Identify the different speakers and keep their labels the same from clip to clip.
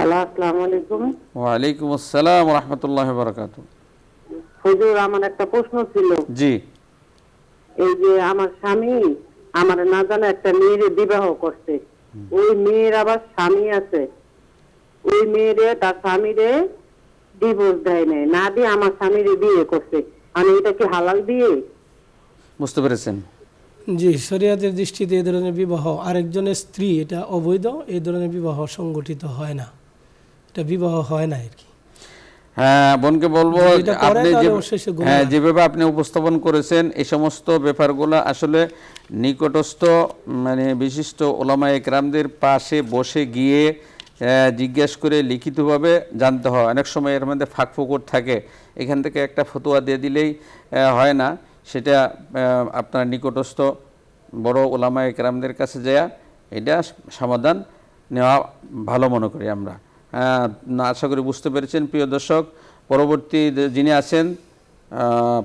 Speaker 1: Hello, আসসালামু আলাইকুম।
Speaker 2: ওয়ালাইকুম আসসালাম ওয়া রাহমাতুল্লাহি ওয়া বারাকাতুহু।
Speaker 1: হুজুর, আমার একটা প্রশ্ন ছিল।
Speaker 2: জি।
Speaker 1: এই যে আমার স্বামী আমার না জানা একটা মেয়ের বিবাহ করছে। ওই মেয়ের আবার স্বামী আছে। ওই মেয়েরে তার স্বামীরে ডিভোর্স দেয় নাই, না দিয়ে আমার স্বামীরে বিয়ে করছে। মানে এটা কি হালাল বিয়ে?
Speaker 2: বুঝতে পেরেছেন?
Speaker 3: জি, শরিয়াতের দৃষ্টিতে এই ধরনের বিবাহ আরেকজনের স্ত্রী এটা অবৈধ। এই ধরনের বিবাহ সংগঠিত হয় না, এটা বিবাহ হয় না আর কি।
Speaker 2: হ্যাঁ, বোনকে বলবো
Speaker 3: যেটা করে
Speaker 2: আপনি
Speaker 3: তাহলে অবশ্যই সে গুনাহ।
Speaker 2: হ্যাঁ, যেভাবে আপনি উপস্থাপন করেছেন এই সমস্ত ব্যাপারগুলো আসলে নিকটস্থ মানে বিশিষ্ট ওলামায়ে কেরামদের পাশে বসে গিয়ে জিজ্ঞেস করে লিখিতভাবে জানতে হয়। অনেক সময় এর মধ্যে ফাঁক ফোকর থাকে, এখান থেকে একটা ফতোয়া দিয়ে দিলেই হয় না। সেটা আপনার নিকটস্থ বড় ওলামায়ে কেরামদের কাছে যায় এটা সমাধান নেওয়া ভালো মনে করি আমরা। আশা করি বুঝতে পেরেছেন। প্রিয় দর্শক, পরবর্তী যিনি আছেন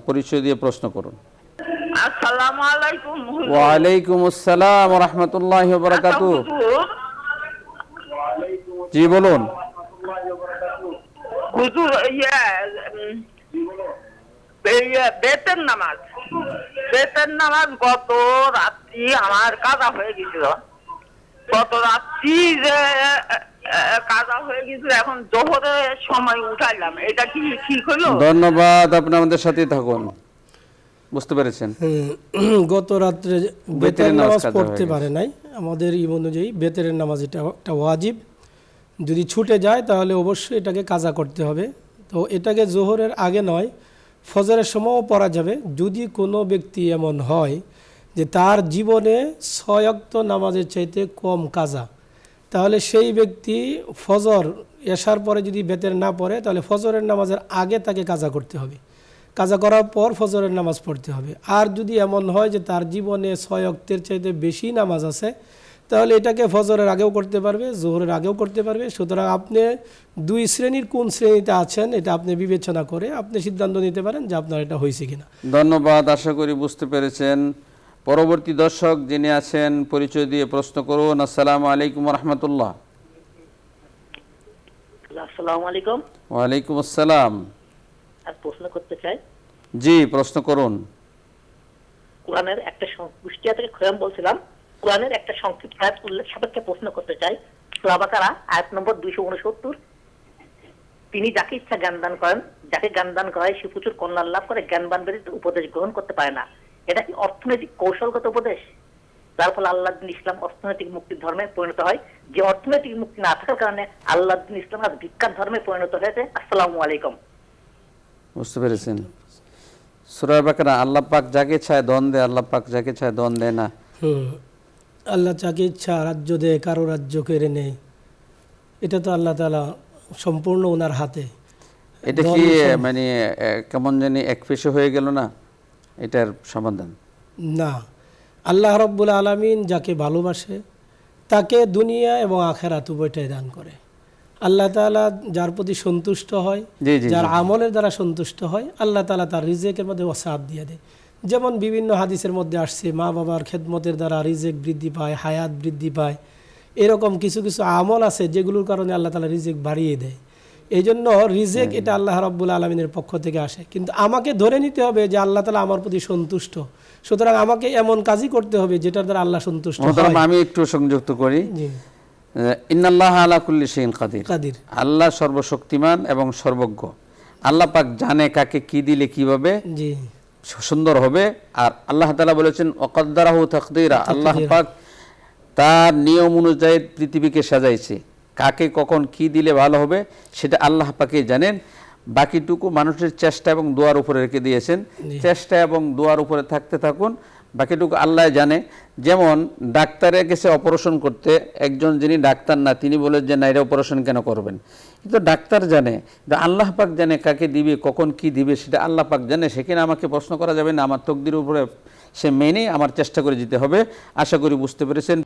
Speaker 2: পরিচয় দিয়ে প্রশ্ন করুন।
Speaker 4: আসসালামু আলাইকুম।
Speaker 2: ওয়ালাইকুম আসসালাম ওয়া রাহমাতুল্লাহি ওয়া বারাকাতুহু। জি বলুন।
Speaker 4: হুজুর, বেতের নামাজ গত রাত্রি আমার কাজা হয়ে গেছিল। গত রাত্রি যে কাজা হয়ে গেছিল, এখন জোহরের সময় উঠাইলাম, এটা কি ঠিক হলো?
Speaker 2: ধন্যবাদ, আপনি আমাদের সাথেই থাকুন। বুঝতে পেরেছেন?
Speaker 3: গত রাত্রে বেতের নামাজ পড়তে পারে নাই। আমাদের অনুযায়ী বেতের নামাজ এটা একটা ওয়াজিব। যদি ছুটে যায় তাহলে অবশ্যই এটাকে কাজা করতে হবে। তো এটাকে জোহরের আগে নয়, ফজরের সময়ও পড়া যাবে। যদি কোনো ব্যক্তি এমন হয় যে তার জীবনে 6 ওয়াক্ত নামাজের চাইতে কম কাজা, তাহলে সেই ব্যক্তি ফজর এশার পরে যদি বেতের না পড়ে তাহলে ফজরের নামাজের আগে তাকে কাজা করতে হবে। কাজা করার পর ফজরের নামাজ পড়তে হবে। আর যদি এমন হয় যে তার জীবনে 6 ওয়াক্তের চাইতে বেশি নামাজ আছে, তাহলে এটাকে ফজরের আগেও করতে পারবে, জোহরের আগেও করতে পারবে। সুতরাং আপনি দুই শ্রেণীর কোন শ্রেণীতে আছেন এটা আপনি বিবেচনা করে আপনি সিদ্ধান্ত নিতে পারেন যে আপনার এটা হয়েছে কিনা।
Speaker 2: ধন্যবাদ, আশা করি বুঝতে পেরেছেন। পরবর্তী দর্শক যিনি আছেন পরিচয় দিয়ে প্রশ্ন করুন। আসসালামু আলাইকুম ওয়া রাহমাতুল্লাহ।
Speaker 5: আসসালামু আলাইকুম।
Speaker 2: ওয়ালাইকুম আসসালাম।
Speaker 5: আর প্রশ্ন করতে চাই।
Speaker 2: জি, প্রশ্ন করুন।
Speaker 5: কোরআনের একটা কুষ্টিয়া থেকে খোয়াম বলছিলাম, কোরআনের একটা সংক্ষিপ্ত আয়াত উল্লেখ সাপেক্ষে প্রশ্ন করতে চাই। সূরা বাকারা আয়াত নম্বর 269। তিনি যাকে ইচ্ছা জ্ঞান দান করেন, যাকে জ্ঞান দান করা হয় সে প্রচুর কল্যাণ লাভ করে, জ্ঞানবান ব্যতীত উপদেশ গ্রহণ করতে পারে না। এটা কি অর্থনৈতিক কৌশলগত উপদেশ, যার ফলে আল্লাহ দিন ইসলাম অর্থনৈতিক মুক্তির ধর্মে পরিণত হয়? যে অর্থনৈতিক মুক্তি না থাকার কারণে আল্লাহ দিন ইসলাম আজ ভিক্ষার ধর্মে পরিণত হয়েছে। আসসালামু আলাইকুম।
Speaker 2: বুঝতে পেরেছেন? সূরা বাকারা আল্লাহ পাক যাকে চায় দন দেয়, আল্লাহ পাক যাকে চায় দন দেয় না।
Speaker 3: আল্লাহ যাকে ইচ্ছা রাজ্য দেয়, কারো রাজ্য কেড়ে নেয়। এটা তো আল্লাহ তাআলা সম্পূর্ণ ওনার হাতে।
Speaker 2: এটা কি মানে কেমন জানি এক পেশে হয়ে গেল না এটার সমাধান?
Speaker 3: না, আল্লাহ রাব্বুল আলামিন যাকে ভালোবাসে তাকে দুনিয়া এবং আখিরাত উভয়টাই দান করে। আল্লাহ তাআলা যার প্রতি সন্তুষ্ট হয়, যার আমলের দ্বারা সন্তুষ্ট হয়, আল্লাহ তাআলা তার রিজেকের মধ্যে ওয়াসাত দিয়ে দেয়। যেমন বিভিন্ন হাদিসের মধ্যে আসছে, মা বাবার খেদমতের দ্বারা রিজেক বৃদ্ধি পায়, হায়াত বৃদ্ধি পায়। এরকম কিছু কিছু আমল আছে যেগুলোর কারণে আল্লাহ তাআলা রিজেক বাড়িয়ে দেয়। এই জন্য রিজেক এটা আল্লাহ রাব্বুল আলামিনের পক্ষ থেকে আসে। কিন্তু আমাকে ধরে নিতে হবে যে আল্লাহ তাআলা আমার প্রতি সন্তুষ্ট, সুতরাং আমাকে এমন কাজই করতে হবে যেটার দ্বারা আল্লাহ সন্তুষ্ট হয়।
Speaker 2: আমি একটু সংযুক্ত করি। ইন্নাল্লাহা আলা কুল্লি শাইইন কাদির। আল্লাহ সর্বশক্তিমান এবং সর্বজ্ঞ। আল্লাহ পাক জানে কাকে কি দিলে কিভাবে সুন্দর হবে। আর আল্লাহ তাআলা বলেছেন ওয়াকদ্দারাহু তাকদীরা। আল্লাহ পাক তার নিয়ম অনুযায়ী পৃথিবীকে সাজাইছে। কাকে কখন কি দিলে ভালো হবে সেটা আল্লাহ পাকই জানেন। বাকিটুকু মানুষের চেষ্টা এবং দোয়ার উপরে রেখে দিয়েছেন। চেষ্টা এবং দোয়ার উপরে থাকতে থাকুন, বাকিটুকু আল্লাহ জানে। যেমন ডাক্তারের কাছে অপারেশন করতে একজন যিনি ডাক্তার না তিনি বলে যে না এটা অপারেশন কেন করবেন, কিন্তু ডাক্তার জানে, আল্লাহ পাক জানে কাকে দিবে কখন কি দিবে সেটা আল্লাহ পাক জানে। সেখানে আমাকে প্রশ্ন করা যাবে না, আমার তকদির উপরে সে মেনে আমার চেষ্টা করে যেতে হবে। আশা করি বুঝতে পেরেছেন।